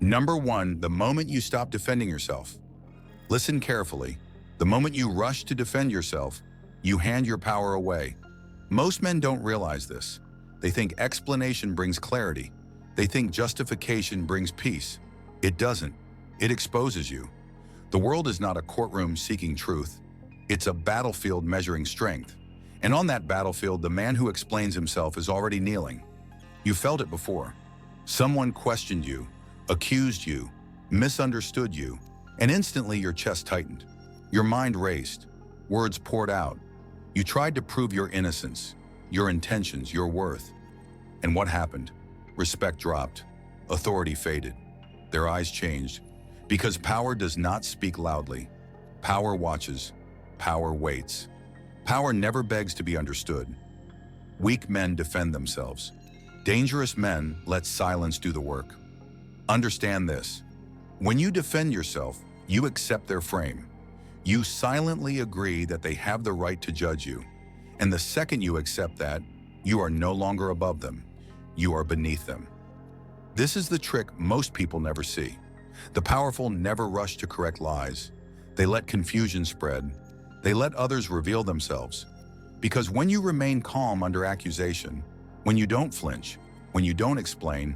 Number one, the moment you stop defending yourself. Listen carefully. The moment you rush to defend yourself, you hand your power away. Most men don't realize this. They think explanation brings clarity. They think justification brings peace. It doesn't. It exposes you. The world is not a courtroom seeking truth. It's a battlefield measuring strength. And on that battlefield, the man who explains himself is already kneeling. You felt it before. Someone questioned you, accused you, misunderstood you, and instantly your chest tightened. Your mind raced. Words poured out. You tried to prove your innocence, your intentions, your worth. And what happened? Respect dropped. Authority faded. Their eyes changed. Because power does not speak loudly. Power watches. Power waits. Power never begs to be understood. Weak men defend themselves. Dangerous men let silence do the work. Understand this. When you defend yourself, you accept their frame. You silently agree that they have the right to judge you. And the second you accept that, you are no longer above them. You are beneath them. This is the trick most people never see. The powerful never rush to correct lies. They let confusion spread. They let others reveal themselves. Because when you remain calm under accusation, when you don't flinch, when you don't explain,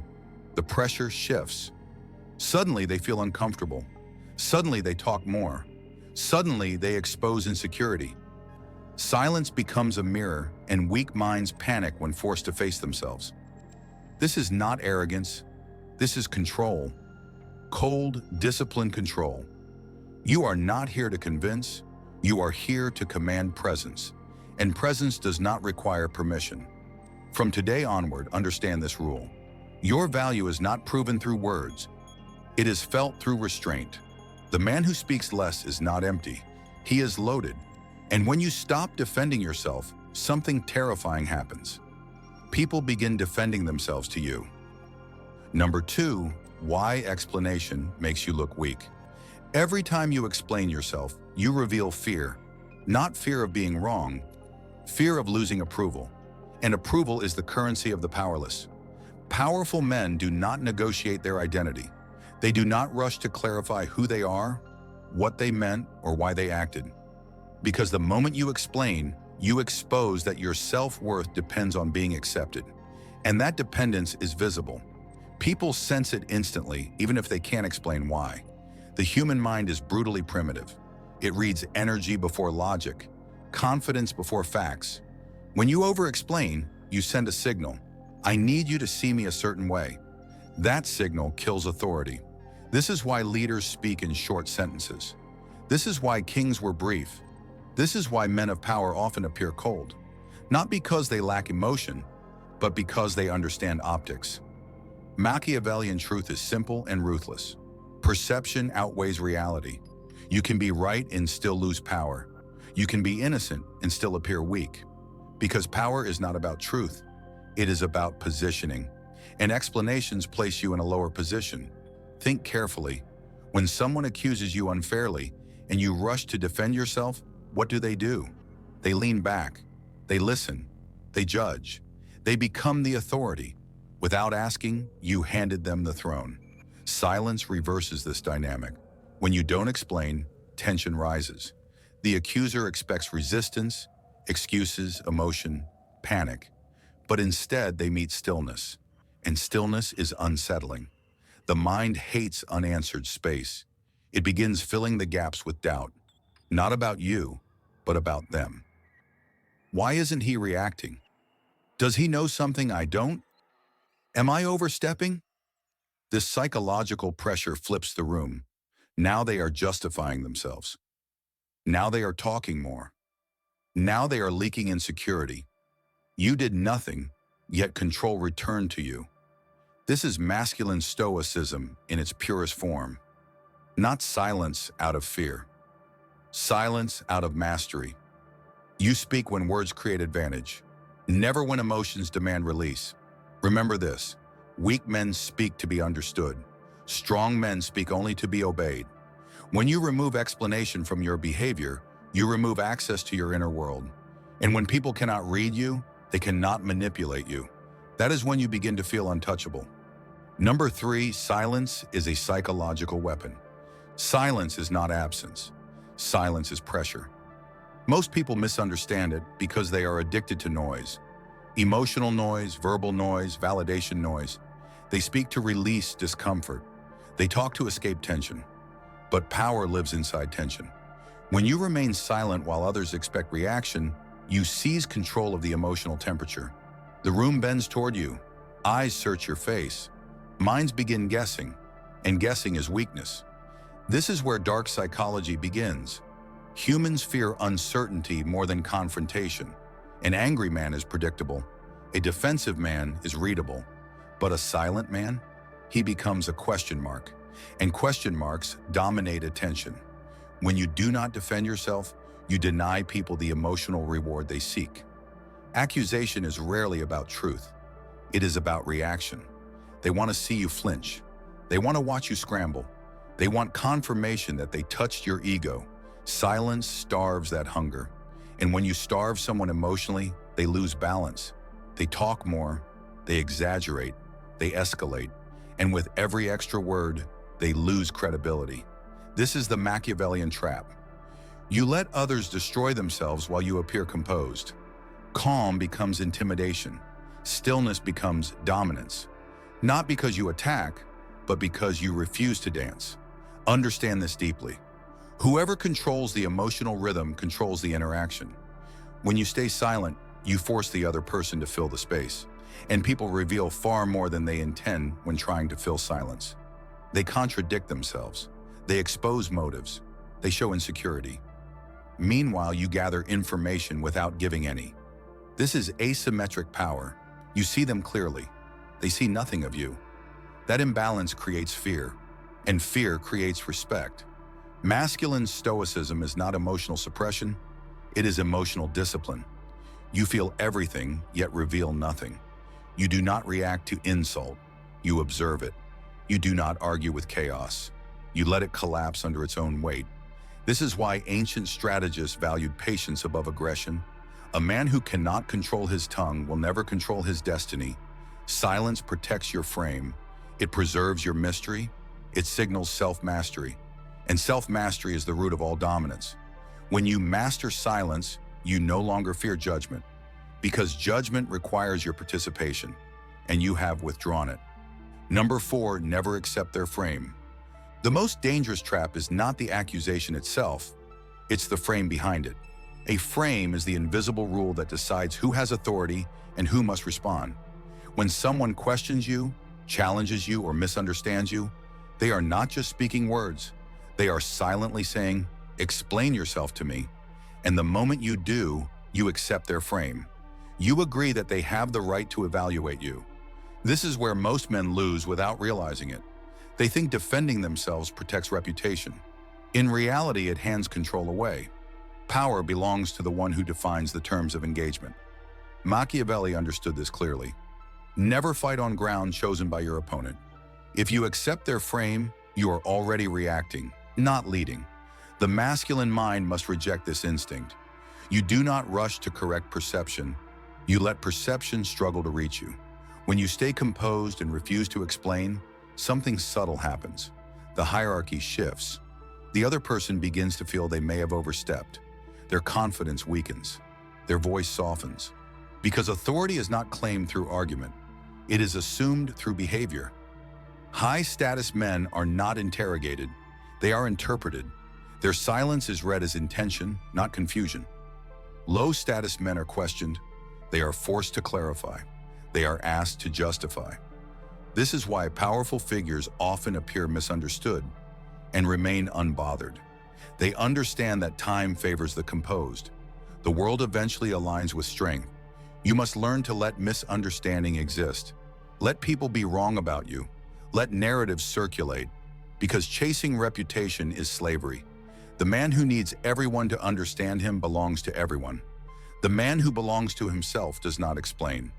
the pressure shifts. Suddenly they feel uncomfortable. Suddenly they talk more. Suddenly they expose insecurity. Silence becomes a mirror, and weak minds panic when forced to face themselves. This is not arrogance. This is control. Cold, disciplined control. You are not here to convince. You are here to command presence. And presence does not require permission. From today onward, understand this rule. Your value is not proven through words. It is felt through restraint. The man who speaks less is not empty. He is loaded. And when you stop defending yourself, something terrifying happens. People begin defending themselves to you. Number two, why explanation makes you look weak. Every time you explain yourself, you reveal fear. Not fear of being wrong, fear of losing approval. And approval is the currency of the powerless. Powerful men do not negotiate their identity. They do not rush to clarify who they are, what they meant, or why they acted. Because the moment you explain, you expose that your self-worth depends on being accepted. And that dependence is visible. People sense it instantly, even if they can't explain why. The human mind is brutally primitive. It reads energy before logic, confidence before facts. When you over-explain, you send a signal. I need you to see me a certain way. That signal kills authority. This is why leaders speak in short sentences. This is why kings were brief. This is why men of power often appear cold. Not because they lack emotion, but because they understand optics. Machiavellian truth is simple and ruthless. Perception outweighs reality. You can be right and still lose power. You can be innocent and still appear weak. Because power is not about truth. It is about positioning. And explanations place you in a lower position. Think carefully. When someone accuses you unfairly and you rush to defend yourself, what do? They lean back. They listen. They judge. They become the authority. Without asking, you handed them the throne. Silence reverses this dynamic. When you don't explain, tension rises. The accuser expects resistance, excuses, emotion, panic. But instead, they meet stillness. And stillness is unsettling. The mind hates unanswered space. It begins filling the gaps with doubt. Not about you, but about them. Why isn't he reacting? Does he know something I don't? Am I overstepping? This psychological pressure flips the room. Now they are justifying themselves. Now they are talking more. Now they are leaking insecurity. You did nothing, yet control returned to you. This is masculine stoicism in its purest form. Not silence out of fear. Silence out of mastery. You speak when words create advantage, never when emotions demand release. Remember this, weak men speak to be understood. Strong men speak only to be obeyed. When you remove explanation from your behavior, you remove access to your inner world. And when people cannot read you, they cannot manipulate you. That is when you begin to feel untouchable. Number 3, silence is a psychological weapon. Silence is not absence. Silence is pressure. Most people misunderstand it because they are addicted to noise. Emotional noise, verbal noise, validation noise. They speak to release discomfort. They talk to escape tension. But power lives inside tension. When you remain silent while others expect reaction, you seize control of the emotional temperature. The room bends toward you. Eyes search your face. Minds begin guessing, and guessing is weakness. This is where dark psychology begins. Humans fear uncertainty more than confrontation. An angry man is predictable. A defensive man is readable. But a silent man? He becomes a question mark. And question marks dominate attention. When you do not defend yourself, you deny people the emotional reward they seek. Accusation is rarely about truth. It is about reaction. They want to see you flinch. They want to watch you scramble. They want confirmation that they touched your ego. Silence starves that hunger. And when you starve someone emotionally, they lose balance. They talk more, they exaggerate, they escalate. And with every extra word, they lose credibility. This is the Machiavellian trap. You let others destroy themselves while you appear composed. Calm becomes intimidation. Stillness becomes dominance. Not because you attack, but because you refuse to dance. Understand this deeply. Whoever controls the emotional rhythm controls the interaction. When you stay silent, you force the other person to fill the space. And people reveal far more than they intend when trying to fill silence. They contradict themselves. They expose motives. They show insecurity. Meanwhile, you gather information without giving any. This is asymmetric power. You see them clearly. They see nothing of you. That imbalance creates fear, and fear creates respect. Masculine stoicism is not emotional suppression. It is emotional discipline. You feel everything, yet reveal nothing. You do not react to insult. You observe it. You do not argue with chaos. You let it collapse under its own weight. This is why ancient strategists valued patience above aggression. A man who cannot control his tongue will never control his destiny. Silence protects your frame. It preserves your mystery. It signals self-mastery. And self-mastery is the root of all dominance. When you master silence, you no longer fear judgment, because judgment requires your participation, and you have withdrawn it. Number 4, never accept their frame. The most dangerous trap is not the accusation itself, it's the frame behind it. A frame is the invisible rule that decides who has authority and who must respond. When someone questions you, challenges you, or misunderstands you, they are not just speaking words. They are silently saying, "Explain yourself to me." And the moment you do, you accept their frame. You agree that they have the right to evaluate you. This is where most men lose without realizing it. They think defending themselves protects reputation. In reality, it hands control away. Power belongs to the one who defines the terms of engagement. Machiavelli understood this clearly. Never fight on ground chosen by your opponent. If you accept their frame, you are already reacting, not leading. The masculine mind must reject this instinct. You do not rush to correct perception. You let perception struggle to reach you. When you stay composed and refuse to explain, something subtle happens. The hierarchy shifts. The other person begins to feel they may have overstepped. Their confidence weakens. Their voice softens. Because authority is not claimed through argument. It is assumed through behavior. High-status men are not interrogated. They are interpreted. Their silence is read as intention, not confusion. Low-status men are questioned. They are forced to clarify. They are asked to justify. This is why powerful figures often appear misunderstood and remain unbothered. They understand that time favors the composed. The world eventually aligns with strength. You must learn to let misunderstanding exist. Let people be wrong about you. Let narratives circulate, because chasing reputation is slavery. The man who needs everyone to understand him belongs to everyone. The man who belongs to himself does not explain.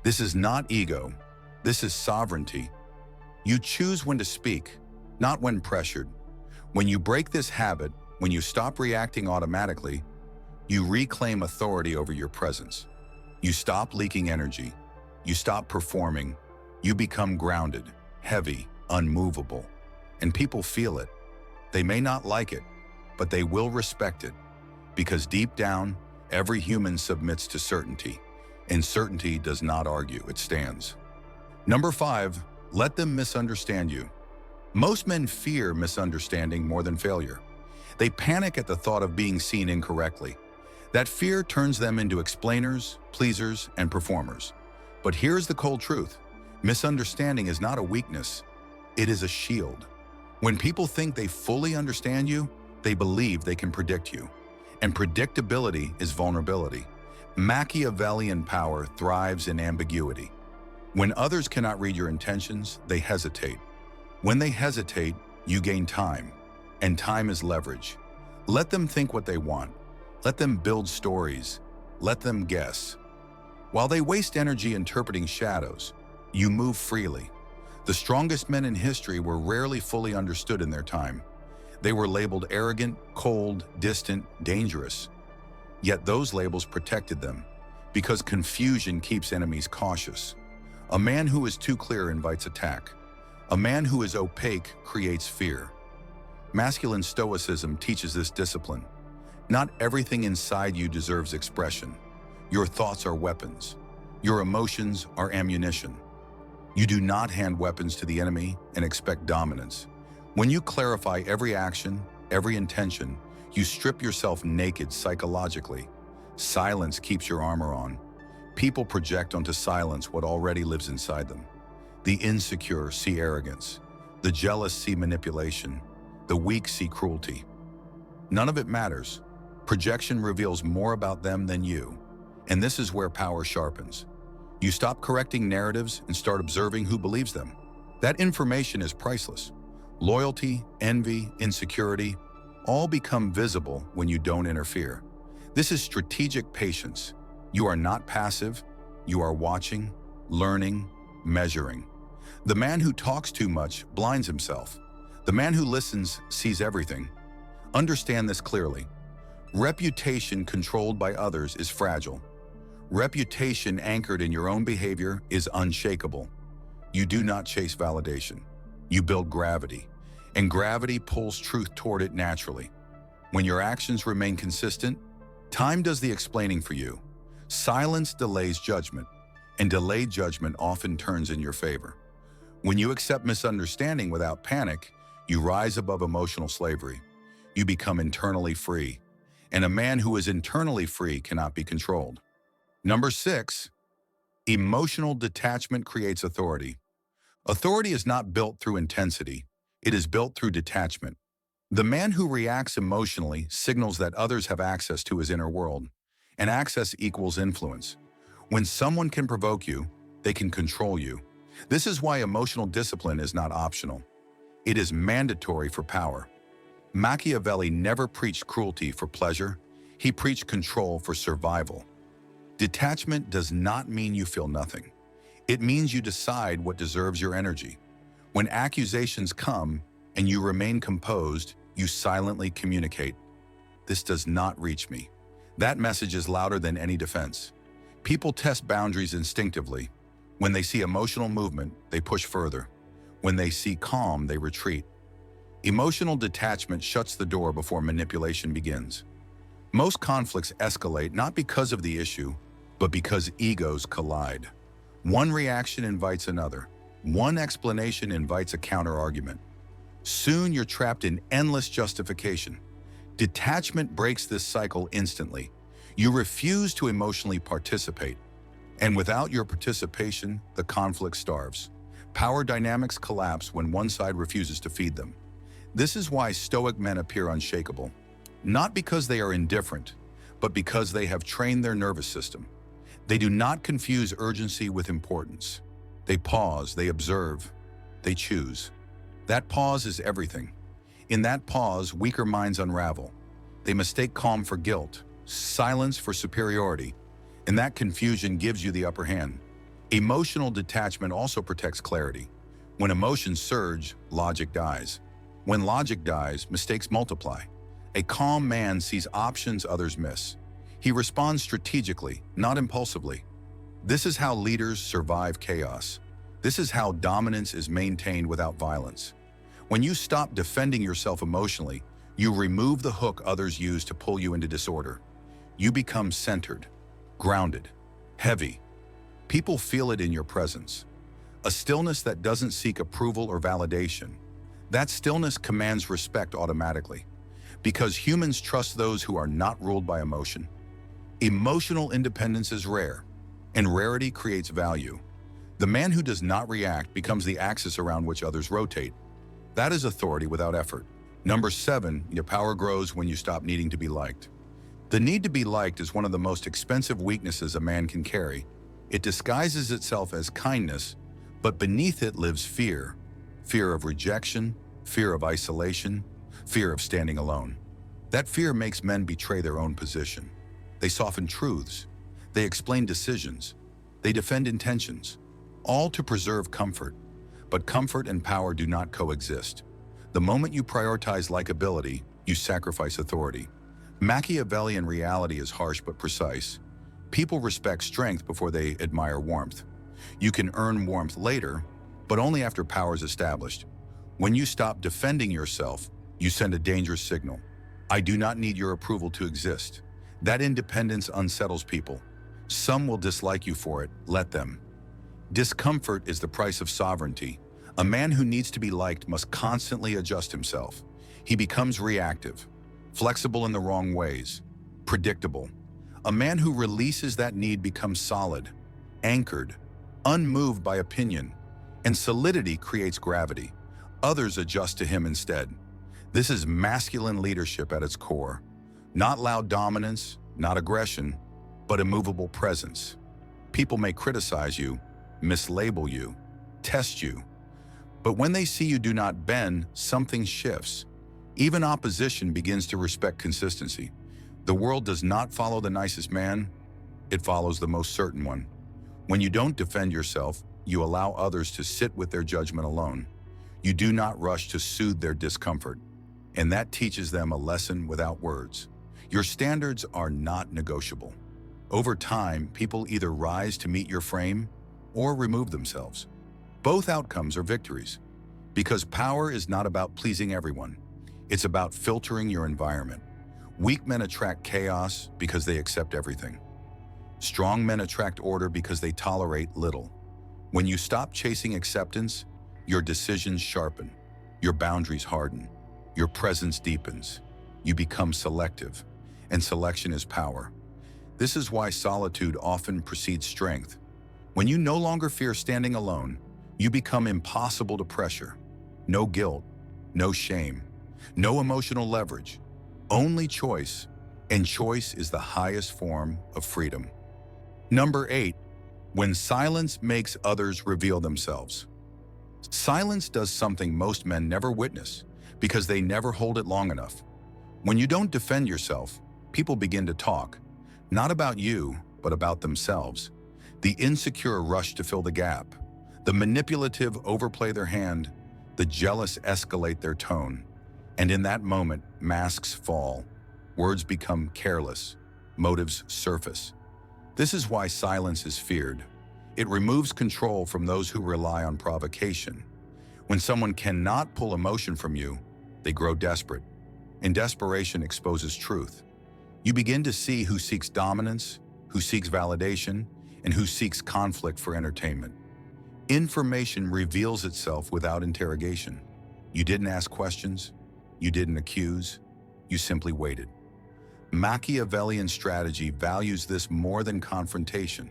This is not ego. This is sovereignty. You choose when to speak, not when pressured. When you break this habit, when you stop reacting automatically, you reclaim authority over your presence. You stop leaking energy. You stop performing. You become grounded. heavy, unmovable. And people feel it. They may not like it, but they will respect it. Because deep down, every human submits to certainty, and certainty does not argue, it stands. Number 5, let them misunderstand you. Most men fear misunderstanding more than failure. They panic at the thought of being seen incorrectly. That fear turns them into explainers, pleasers, and performers. But here's the cold truth. Misunderstanding is not a weakness. It is a shield. When people think they fully understand you, they believe they can predict you. And predictability is vulnerability. Machiavellian power thrives in ambiguity. When others cannot read your intentions, they hesitate. When they hesitate, you gain time. And time is leverage. Let them think what they want. Let them build stories. Let them guess. While they waste energy interpreting shadows, you move freely. The strongest men in history were rarely fully understood in their time. They were labeled arrogant, cold, distant, dangerous. Yet those labels protected them, because confusion keeps enemies cautious. A man who is too clear invites attack. A man who is opaque creates fear. Masculine stoicism teaches this discipline. Not everything inside you deserves expression. Your thoughts are weapons. Your emotions are ammunition. You do not hand weapons to the enemy and expect dominance. When you clarify every action, every intention, you strip yourself naked psychologically. Silence keeps your armor on. People project onto silence what already lives inside them. The insecure see arrogance. The jealous see manipulation. The weak see cruelty. None of it matters. Projection reveals more about them than you. And this is where power sharpens. You stop correcting narratives and start observing who believes them. That information is priceless. Loyalty, envy, insecurity, all become visible when you don't interfere. This is strategic patience. You are not passive. You are watching, learning, measuring. The man who talks too much blinds himself. The man who listens sees everything. Understand this clearly. Reputation controlled by others is fragile. Reputation anchored in your own behavior is unshakable. You do not chase validation. You build gravity, and gravity pulls truth toward it naturally. When your actions remain consistent, time does the explaining for you. Silence delays judgment, and delayed judgment often turns in your favor. When you accept misunderstanding without panic, you rise above emotional slavery. You become internally free. And a man who is internally free cannot be controlled. Number 6, emotional detachment creates authority. Authority is not built through intensity. It is built through detachment. The man who reacts emotionally signals that others have access to his inner world, and access equals influence. When someone can provoke you, they can control you. This is why emotional discipline is not optional. It is mandatory for power. Machiavelli never preached cruelty for pleasure. He preached control for survival. Detachment does not mean you feel nothing. It means you decide what deserves your energy. When accusations come and you remain composed, you silently communicate. This does not reach me. That message is louder than any defense. People test boundaries instinctively. When they see emotional movement, they push further. When they see calm, they retreat. Emotional detachment shuts the door before manipulation begins. Most conflicts escalate not because of the issue, but because egos collide. One reaction invites another. One explanation invites a counter-argument. Soon you're trapped in endless justification. Detachment breaks this cycle instantly. You refuse to emotionally participate. And without your participation, the conflict starves. Power dynamics collapse when one side refuses to feed them. This is why Stoic men appear unshakable. Not because they are indifferent, but because they have trained their nervous system. They do not confuse urgency with importance. They pause, they observe, they choose. That pause is everything. In that pause, weaker minds unravel. They mistake calm for guilt, silence for superiority, and that confusion gives you the upper hand. Emotional detachment also protects clarity. When emotions surge, logic dies. When logic dies, mistakes multiply. A calm man sees options others miss. He responds strategically, not impulsively. This is how leaders survive chaos. This is how dominance is maintained without violence. When you stop defending yourself emotionally, you remove the hook others use to pull you into disorder. You become centered, grounded, heavy. People feel it in your presence. A stillness that doesn't seek approval or validation. That stillness commands respect automatically, because humans trust those who are not ruled by emotion. Emotional independence is rare, and rarity creates value. The man who does not react becomes the axis around which others rotate. That is authority without effort. Number 7, your power grows when you stop needing to be liked. The need to be liked is one of the most expensive weaknesses a man can carry. It disguises itself as kindness, but beneath it lives fear. Fear of rejection, fear of isolation, fear of standing alone. That fear makes men betray their own position. They soften truths. They explain decisions. They defend intentions, all to preserve comfort. But comfort and power do not coexist. The moment you prioritize likability, you sacrifice authority. Machiavellian reality is harsh but precise. People respect strength before they admire warmth. You can earn warmth later, but only after power is established. When you stop defending yourself, you send a dangerous signal. I do not need your approval to exist. That independence unsettles people. Some will dislike you for it, let them. Discomfort is the price of sovereignty. A man who needs to be liked must constantly adjust himself. He becomes reactive, flexible in the wrong ways, predictable. A man who releases that need becomes solid, anchored, unmoved by opinion, and solidity creates gravity. Others adjust to him instead. This is masculine leadership at its core. Not loud dominance, not aggression, but immovable presence. People may criticize you, mislabel you, test you. But when they see you do not bend, something shifts. Even opposition begins to respect consistency. The world does not follow the nicest man, it follows the most certain one. When you don't defend yourself, you allow others to sit with their judgment alone. You do not rush to soothe their discomfort, and that teaches them a lesson without words. Your standards are not negotiable. Over time, people either rise to meet your frame or remove themselves. Both outcomes are victories, because power is not about pleasing everyone. It's about filtering your environment. Weak men attract chaos because they accept everything. Strong men attract order because they tolerate little. When you stop chasing acceptance, your decisions sharpen, your boundaries harden, your presence deepens. You become selective, and selection is power. This is why solitude often precedes strength. When you no longer fear standing alone, you become impossible to pressure. No guilt, no shame, no emotional leverage, only choice, and choice is the highest form of freedom. Number 8, when silence makes others reveal themselves. Silence does something most men never witness because they never hold it long enough. When you don't defend yourself, people begin to talk, not about you, but about themselves. The insecure rush to fill the gap. The manipulative overplay their hand. The jealous escalate their tone. And in that moment, masks fall. Words become careless. Motives surface. This is why silence is feared. It removes control from those who rely on provocation. When someone cannot pull emotion from you, they grow desperate. And desperation exposes truth. You begin to see who seeks dominance, who seeks validation, and who seeks conflict for entertainment. Information reveals itself without interrogation. You didn't ask questions, you didn't accuse, you simply waited. Machiavellian strategy values this more than confrontation.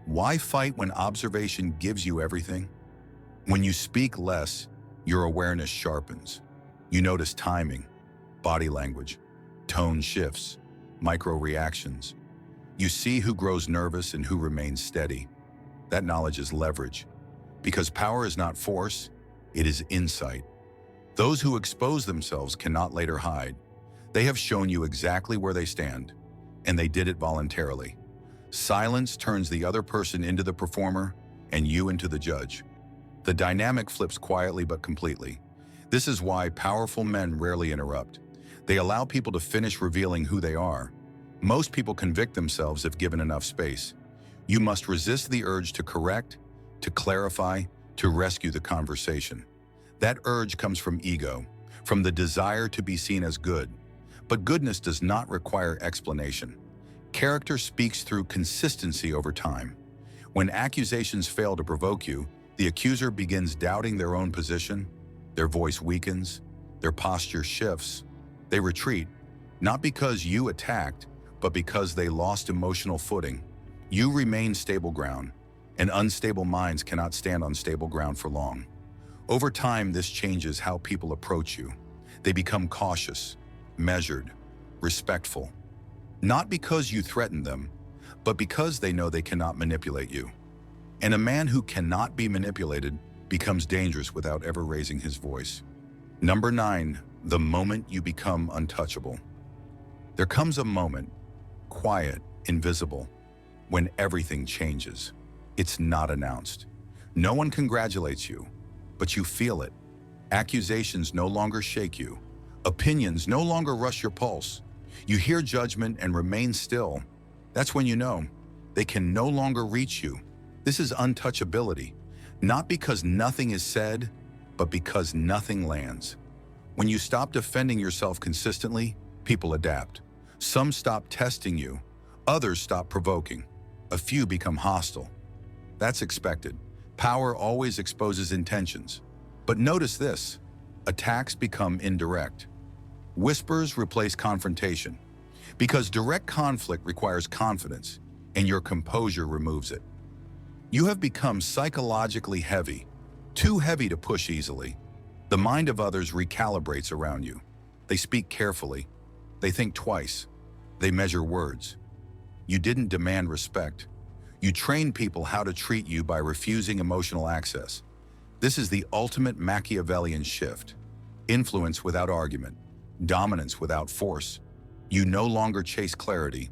Why fight when observation gives you everything? When you speak less, your awareness sharpens. You notice timing, body language, tone shifts, micro reactions. You see who grows nervous and who remains steady. That knowledge is leverage. Because power is not force, it is insight. Those who expose themselves cannot later hide. They have shown you exactly where they stand, and they did it voluntarily. Silence turns the other person into the performer and you into the judge. The dynamic flips quietly but completely. This is why powerful men rarely interrupt. They allow people to finish revealing who they are. Most people convict themselves if given enough space. You must resist the urge to correct, to clarify, to rescue the conversation. That urge comes from ego, from the desire to be seen as good. But goodness does not require explanation. Character speaks through consistency over time. When accusations fail to provoke you, the accuser begins doubting their own position, their voice weakens, their posture shifts. They retreat, not because you attacked, but because they lost emotional footing. You remain stable ground, and unstable minds cannot stand on stable ground for long. Over time, this changes how people approach you. They become cautious, measured, respectful. Not because you threaten them, but because they know they cannot manipulate you. And a man who cannot be manipulated becomes dangerous without ever raising his voice. Number 9, the moment you become untouchable. There comes a moment, quiet, invisible, when everything changes. It's not announced. No one congratulates you, but you feel it. Accusations no longer shake you. Opinions no longer rush your pulse. You hear judgment and remain still. That's when you know they can no longer reach you. This is untouchability, not because nothing is said, but because nothing lands. When you stop defending yourself consistently, people adapt. Some stop testing you, others stop provoking. A few become hostile. That's expected. Power always exposes intentions. But notice this, attacks become indirect. Whispers replace confrontation, because direct conflict requires confidence, and your composure removes it. You have become psychologically heavy, too heavy to push easily. The mind of others recalibrates around you. They speak carefully. They think twice. They measure words. You didn't demand respect. You trained people how to treat you by refusing emotional access. This is the ultimate Machiavellian shift. Influence without argument. Dominance without force. You no longer chase clarity.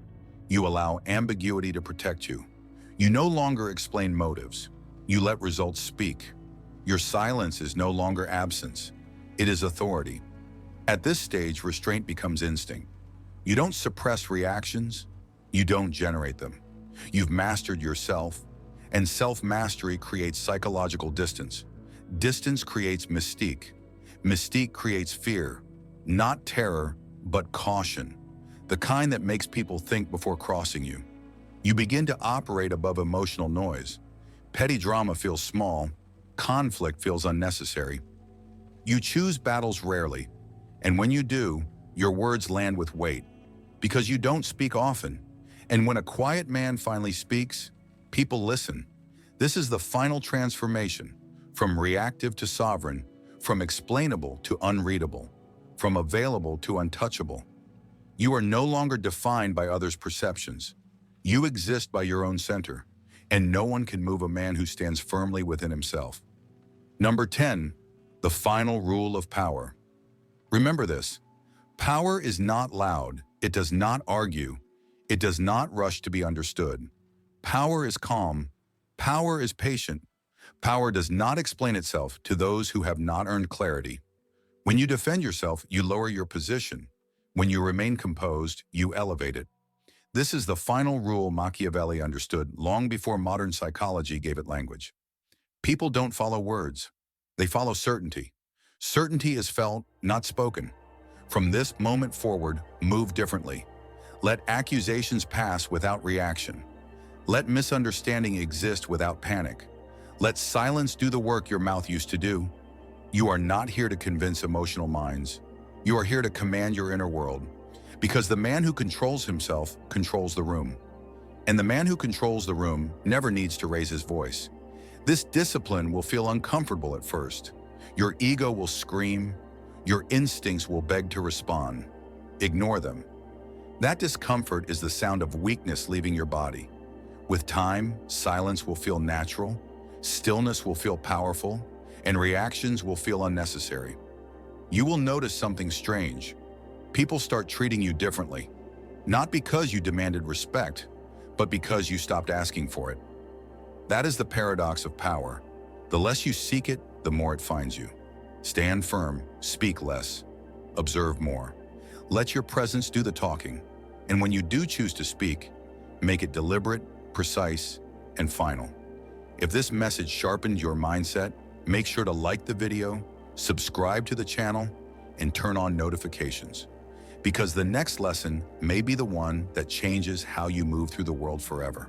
You allow ambiguity to protect you. You no longer explain motives. You let results speak. Your silence is no longer absence. It is authority. At this stage, restraint becomes instinct. You don't suppress reactions. You don't generate them. You've mastered yourself, and self-mastery creates psychological distance. Distance creates mystique. Mystique creates fear. Not terror, but caution. The kind that makes people think before crossing you. You begin to operate above emotional noise. Petty drama feels small. Conflict feels unnecessary. You choose battles rarely, and when you do, your words land with weight, because you don't speak often. And when a quiet man finally speaks, people listen. This is the final transformation, from reactive to sovereign, from explainable to unreadable, from available to untouchable. You are no longer defined by others' perceptions. You exist by your own center, and no one can move a man who stands firmly within himself. Number 10, the final rule of power. Remember this, power is not loud, it does not argue, it does not rush to be understood. Power is calm, power is patient, power does not explain itself to those who have not earned clarity. When you defend yourself, you lower your position. When you remain composed, you elevate it. This is the final rule Machiavelli understood long before modern psychology gave it language. People don't follow words. They follow certainty. Certainty is felt, not spoken. From this moment forward, move differently. Let accusations pass without reaction. Let misunderstanding exist without panic. Let silence do the work your mouth used to do. You are not here to convince emotional minds. You are here to command your inner world. Because the man who controls himself controls the room. And the man who controls the room never needs to raise his voice. This discipline will feel uncomfortable at first. Your ego will scream. Your instincts will beg to respond. Ignore them. That discomfort is the sound of weakness leaving your body. With time, silence will feel natural, stillness will feel powerful, and reactions will feel unnecessary. You will notice something strange. People start treating you differently, not because you demanded respect, but because you stopped asking for it. That is the paradox of power. The less you seek it, the more it finds you. Stand firm, speak less, observe more. Let your presence do the talking. And when you do choose to speak, make it deliberate, precise, and final. If this message sharpened your mindset, make sure to like the video, subscribe to the channel, and turn on notifications. Because the next lesson may be the one that changes how you move through the world forever.